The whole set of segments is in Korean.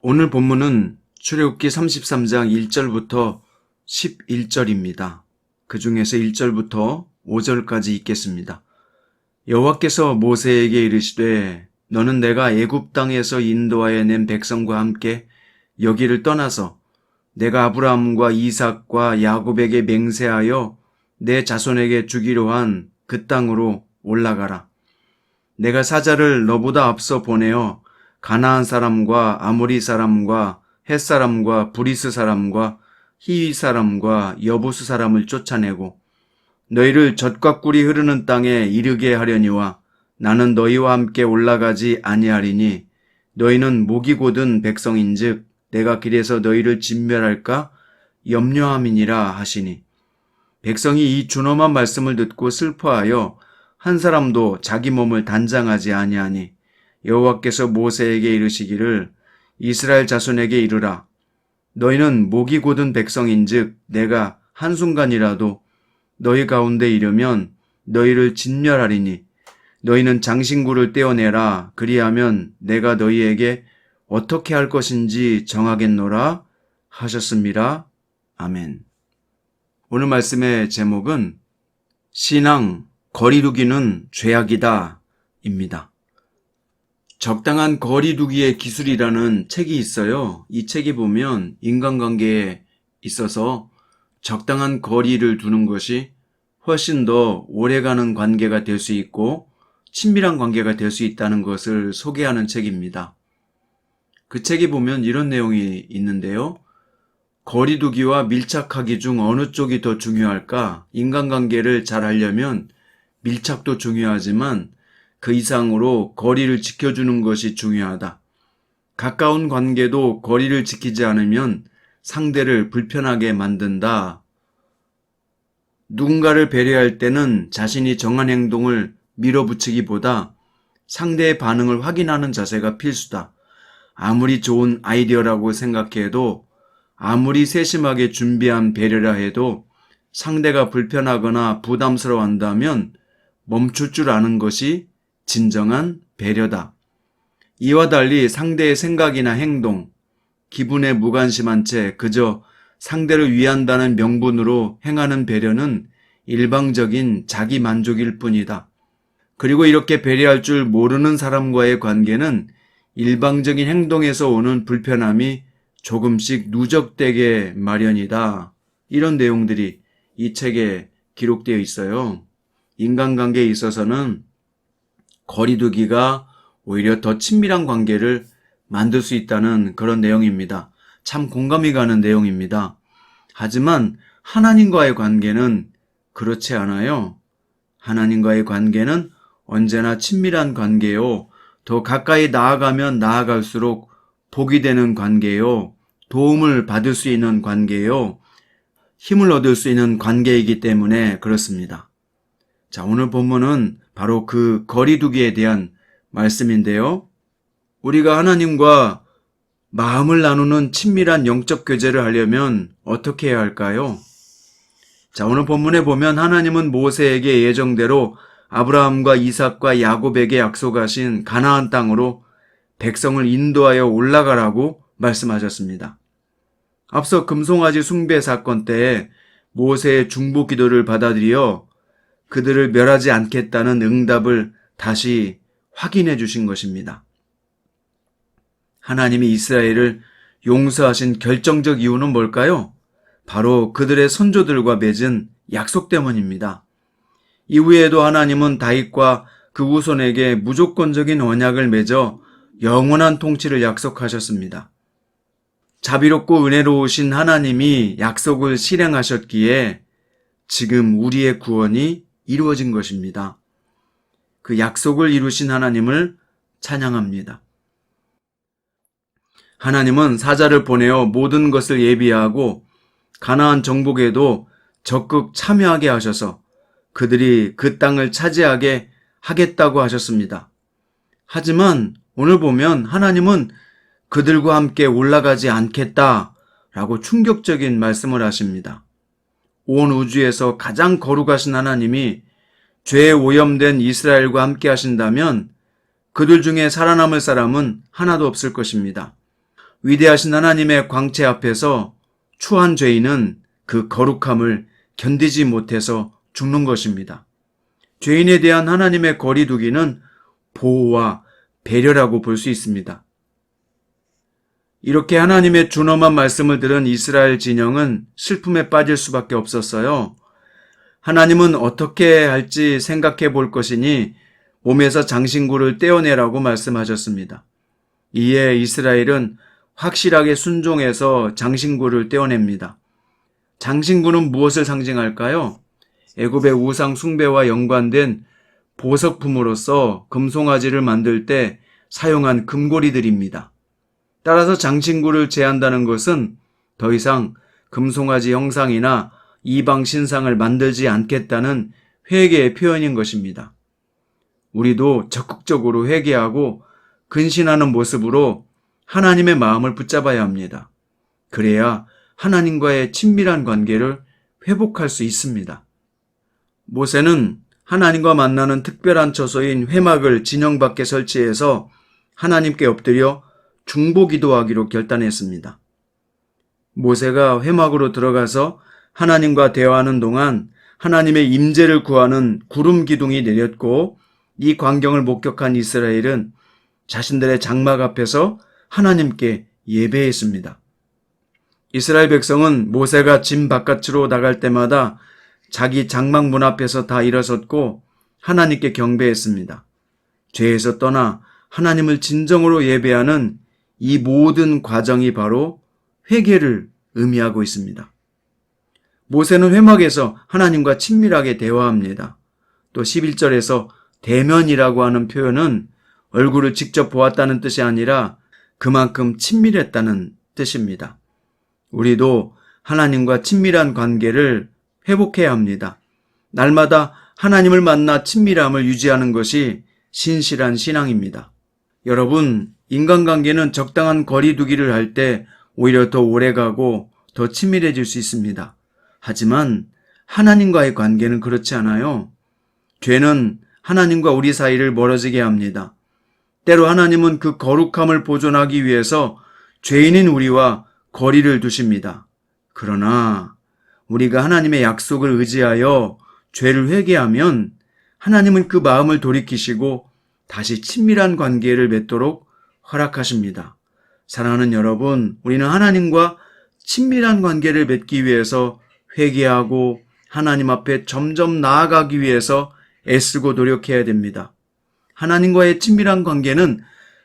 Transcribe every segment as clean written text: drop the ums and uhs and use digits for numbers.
오늘 본문은 출애굽기 33장 1절부터 11절입니다. 그 중에서 1절부터 5절까지 읽겠습니다. 여호와께서 모세에게 이르시되 너는 내가 애굽 땅에서 인도하여 낸 백성과 함께 여기를 떠나서 내가 아브라함과 이삭과 야곱에게 맹세하여 내 자손에게 주기로 한 그 땅으로 올라가라. 내가 사자를 너보다 앞서 보내어 가나안 사람과 아모리 사람과 헷 사람과 브리스 사람과 히위 사람과 여부스 사람을 쫓아내고 너희를 젖과 꿀이 흐르는 땅에 이르게 하려니와 나는 너희와 함께 올라가지 아니하리니 너희는 목이 곧은 백성인즉 내가 길에서 너희를 진멸할까 염려함이니라 하시니 백성이 이 준엄한 말씀을 듣고 슬퍼하여 한 사람도 자기 몸을 단장하지 아니하니 여호와께서 모세에게 이르시기를 이스라엘 자손에게 이르라. 너희는 목이 곧은 백성인즉 내가 한순간이라도 너희 가운데 이르면 너희를 진멸하리니 너희는 장신구를 떼어내라. 그리하면 내가 너희에게 어떻게 할 것인지 정하겠노라 하셨습니다. 아멘. 오늘 말씀의 제목은 신앙 거리두기는 죄악이다 입니다. 적당한 거리두기의 기술이라는 책이 있어요. 이 책에 보면 인간관계에 있어서 적당한 거리를 두는 것이 훨씬 더 오래가는 관계가 될 수 있고 친밀한 관계가 될 수 있다는 것을 소개하는 책입니다. 그 책에 보면 이런 내용이 있는데요. 거리두기와 밀착하기 중 어느 쪽이 더 중요할까? 인간관계를 잘 하려면 밀착도 중요하지만 그 이상으로 거리를 지켜주는 것이 중요하다. 가까운 관계도 거리를 지키지 않으면 상대를 불편하게 만든다. 누군가를 배려할 때는 자신이 정한 행동을 밀어붙이기보다 상대의 반응을 확인하는 자세가 필수다. 아무리 좋은 아이디어라고 생각해도 아무리 세심하게 준비한 배려라 해도 상대가 불편하거나 부담스러워한다면 멈출 줄 아는 것이 진정한 배려다. 이와 달리 상대의 생각이나 행동, 기분에 무관심한 채 그저 상대를 위한다는 명분으로 행하는 배려는 일방적인 자기 만족일 뿐이다. 그리고 이렇게 배려할 줄 모르는 사람과의 관계는 일방적인 행동에서 오는 불편함이 조금씩 누적되게 마련이다. 이런 내용들이 이 책에 기록되어 있어요. 인간관계에 있어서는 거리두기가 오히려 더 친밀한 관계를 만들 수 있다는 그런 내용입니다. 참 공감이 가는 내용입니다. 하지만 하나님과의 관계는 그렇지 않아요. 하나님과의 관계는 언제나 친밀한 관계요. 더 가까이 나아가면 나아갈수록 복이 되는 관계요. 도움을 받을 수 있는 관계요. 힘을 얻을 수 있는 관계이기 때문에 그렇습니다. 자, 오늘 본문은 바로 그 거리두기에 대한 말씀인데요. 우리가 하나님과 마음을 나누는 친밀한 영적 교제를 하려면 어떻게 해야 할까요? 자, 오늘 본문에 보면 하나님은 모세에게 예정대로 아브라함과 이삭과 야곱에게 약속하신 가나안 땅으로 백성을 인도하여 올라가라고 말씀하셨습니다. 앞서 금송아지 숭배 사건 때에 모세의 중보 기도를 받아들여 그들을 멸하지 않겠다는 응답을 다시 확인해 주신 것입니다. 하나님이 이스라엘을 용서하신 결정적 이유는 뭘까요? 바로 그들의 선조들과 맺은 약속 때문입니다. 이후에도 하나님은 다윗과 그 후손에게 무조건적인 언약을 맺어 영원한 통치를 약속하셨습니다. 자비롭고 은혜로우신 하나님이 약속을 실행하셨기에 지금 우리의 구원이 이루어진 것입니다. 그 약속을 이루신 하나님을 찬양합니다. 하나님은 사자를 보내어 모든 것을 예비하고 가나안 정복에도 적극 참여하게 하셔서 그들이 그 땅을 차지하게 하겠다고 하셨습니다. 하지만 오늘 보면 하나님은 그들과 함께 올라가지 않겠다라고 충격적인 말씀을 하십니다. 온 우주에서 가장 거룩하신 하나님이 죄에 오염된 이스라엘과 함께 하신다면 그들 중에 살아남을 사람은 하나도 없을 것입니다. 위대하신 하나님의 광채 앞에서 추한 죄인은 그 거룩함을 견디지 못해서 죽는 것입니다. 죄인에 대한 하나님의 거리두기는 보호와 배려라고 볼 수 있습니다. 이렇게 하나님의 준엄한 말씀을 들은 이스라엘 진영은 슬픔에 빠질 수밖에 없었어요. 하나님은 어떻게 할지 생각해 볼 것이니 몸에서 장신구를 떼어내라고 말씀하셨습니다. 이에 이스라엘은 확실하게 순종해서 장신구를 떼어냅니다. 장신구는 무엇을 상징할까요? 애굽의 우상 숭배와 연관된 보석품으로서 금송아지를 만들 때 사용한 금고리들입니다. 따라서 장신구를 제한다는 것은 더 이상 금송아지 형상이나 이방 신상을 만들지 않겠다는 회개의 표현인 것입니다. 우리도 적극적으로 회개하고 근신하는 모습으로 하나님의 마음을 붙잡아야 합니다. 그래야 하나님과의 친밀한 관계를 회복할 수 있습니다. 모세는 하나님과 만나는 특별한 처소인 회막을 진영 밖에 설치해서 하나님께 엎드려 중보 기도하기로 결단했습니다. 모세가 회막으로 들어가서 하나님과 대화하는 동안 하나님의 임재를 구하는 구름 기둥이 내렸고, 이 광경을 목격한 이스라엘은 자신들의 장막 앞에서 하나님께 예배했습니다. 이스라엘 백성은 모세가 진 바깥으로 나갈 때마다 자기 장막 문 앞에서 다 일어섰고 하나님께 경배했습니다. 죄에서 떠나 하나님을 진정으로 예배하는 이 모든 과정이 바로 회개를 의미하고 있습니다. 모세는 회막에서 하나님과 친밀하게 대화합니다. 또 11절에서 대면이라고 하는 표현은 얼굴을 직접 보았다는 뜻이 아니라 그만큼 친밀했다는 뜻입니다. 우리도 하나님과 친밀한 관계를 회복해야 합니다. 날마다 하나님을 만나 친밀함을 유지하는 것이 신실한 신앙입니다. 여러분, 인간관계는 적당한 거리 두기를 할 때 오히려 더 오래가고 더 친밀해질 수 있습니다. 하지만 하나님과의 관계는 그렇지 않아요. 죄는 하나님과 우리 사이를 멀어지게 합니다. 때로 하나님은 그 거룩함을 보존하기 위해서 죄인인 우리와 거리를 두십니다. 그러나 우리가 하나님의 약속을 의지하여 죄를 회개하면 하나님은 그 마음을 돌이키시고 다시 친밀한 관계를 맺도록 허락하십니다. 사랑하는 여러분, 우리는 하나님과 친밀한 관계를 맺기 위해서 회개하고 하나님 앞에 점점 나아가기 위해서 애쓰고 노력해야 됩니다. 하나님과의 친밀한 관계는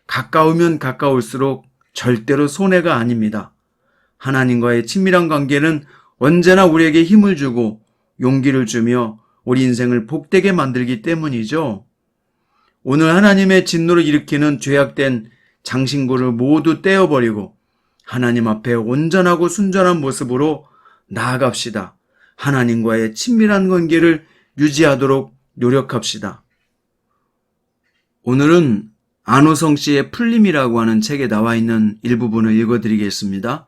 가까우면 가까울수록 절대로 손해가 아닙니다. 하나님과의 친밀한 관계는 언제나 우리에게 힘을 주고 용기를 주며 우리 인생을 복되게 만들기 때문이죠. 오늘 하나님의 진노를 일으키는 죄악된 장신구를 모두 떼어버리고 하나님 앞에 온전하고 순전한 모습으로 나아갑시다. 하나님과의 친밀한 관계를 유지하도록 노력합시다. 오늘은 안호성 씨의 풀림이라고 하는 책에 나와 있는 일부분을 읽어드리겠습니다.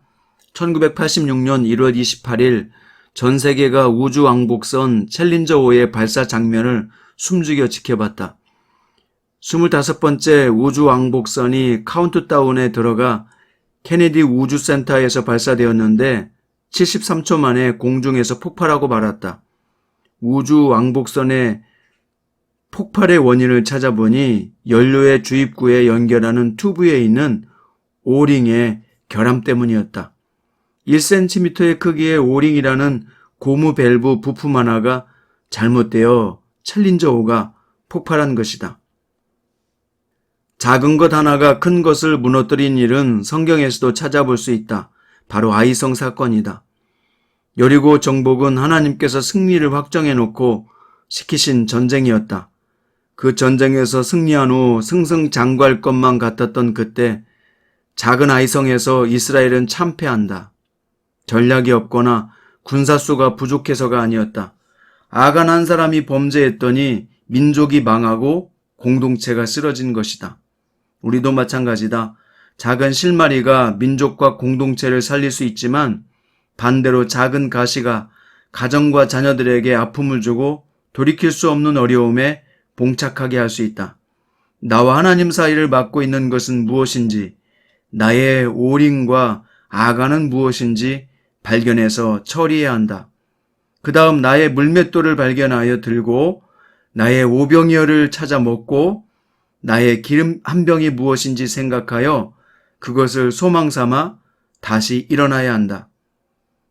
1986년 1월 28일 전 세계가 우주왕복선 챌린저5의 발사 장면을 숨죽여 지켜봤다. 25번째 우주왕복선이 카운트다운에 들어가 케네디 우주센터에서 발사되었는데 73초 만에 공중에서 폭발하고 말았다. 우주왕복선의 폭발의 원인을 찾아보니 연료의 주입구에 연결하는 튜브에 있는 오링의 결함 때문이었다. 1cm의 크기의 오링이라는 고무 밸브 부품 하나가 잘못되어 챌린저5가 폭발한 것이다. 작은 것 하나가 큰 것을 무너뜨린 일은 성경에서도 찾아볼 수 있다. 바로 아이성 사건이다. 여리고 정복은 하나님께서 승리를 확정해 놓고 시키신 전쟁이었다. 그 전쟁에서 승리한 후 승승장구할 것만 같았던 그때 작은 아이성에서 이스라엘은 참패한다. 전략이 없거나 군사수가 부족해서가 아니었다. 아간 한 사람이 범죄했더니 민족이 망하고 공동체가 쓰러진 것이다. 우리도 마찬가지다. 작은 실마리가 민족과 공동체를 살릴 수 있지만 반대로 작은 가시가 가정과 자녀들에게 아픔을 주고 돌이킬 수 없는 어려움에 봉착하게 할 수 있다. 나와 하나님 사이를 막고 있는 것은 무엇인지 나의 오링과 아간은 무엇인지 발견해서 처리해야 한다. 그 다음 나의 물맷돌을 발견하여 들고 나의 오병이어를 찾아 먹고 나의 기름 한 병이 무엇인지 생각하여 그것을 소망 삼아 다시 일어나야 한다.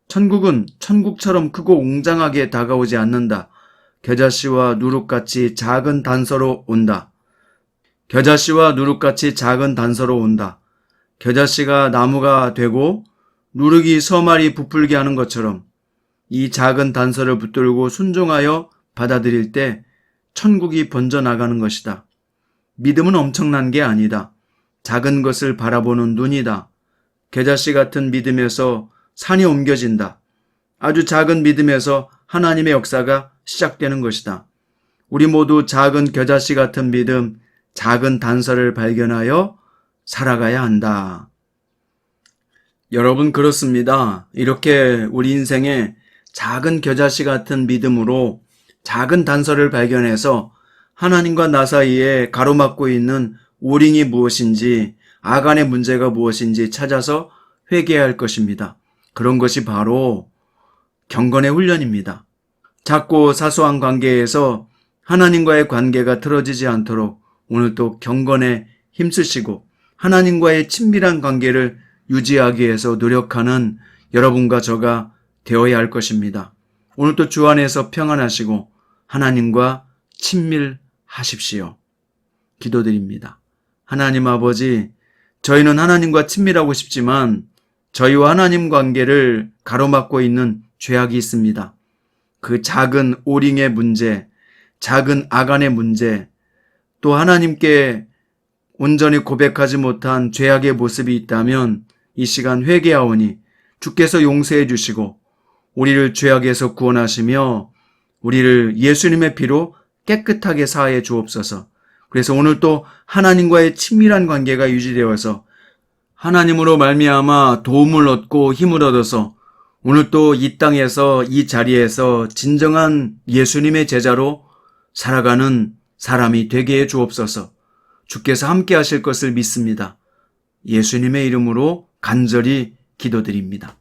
천국은 천국처럼 크고 웅장하게 다가오지 않는다. 겨자씨와 누룩같이 작은 단서로 온다. 겨자씨와 누룩같이 작은 단서로 온다. 겨자씨가 나무가 되고 누룩이 서말이 부풀게 하는 것처럼 이 작은 단서를 붙들고 순종하여 받아들일 때 천국이 번져나가는 것이다. 믿음은 엄청난 게 아니다. 작은 것을 바라보는 눈이다. 겨자씨 같은 믿음에서 산이 옮겨진다. 아주 작은 믿음에서 하나님의 역사가 시작되는 것이다. 우리 모두 작은 겨자씨 같은 믿음, 작은 단서를 발견하여 살아가야 한다. 여러분, 그렇습니다. 이렇게 우리 인생에 작은 겨자씨 같은 믿음으로 작은 단서를 발견해서 하나님과 나 사이에 가로막고 있는 오링이 무엇인지, 아간의 문제가 무엇인지 찾아서 회개해야 할 것입니다. 그런 것이 바로 경건의 훈련입니다. 작고 사소한 관계에서 하나님과의 관계가 틀어지지 않도록 오늘도 경건에 힘쓰시고 하나님과의 친밀한 관계를 유지하기 위해서 노력하는 여러분과 저가 되어야 할 것입니다. 오늘도 주 안에서 평안하시고 하나님과 친밀하십시오. 기도드립니다. 하나님 아버지, 저희는 하나님과 친밀하고 싶지만 저희와 하나님 관계를 가로막고 있는 죄악이 있습니다. 그 작은 오링의 문제, 작은 아간의 문제, 또 하나님께 온전히 고백하지 못한 죄악의 모습이 있다면 이 시간 회개하오니 주께서 용서해 주시고 우리를 죄악에서 구원하시며 우리를 예수님의 피로 깨끗하게 사하여 주옵소서. 그래서 오늘 또 하나님과의 친밀한 관계가 유지되어서 하나님으로 말미암아 도움을 얻고 힘을 얻어서 오늘 또 이 땅에서 이 자리에서 진정한 예수님의 제자로 살아가는 사람이 되게 해 주옵소서. 주께서 함께 하실 것을 믿습니다. 예수님의 이름으로 간절히 기도드립니다.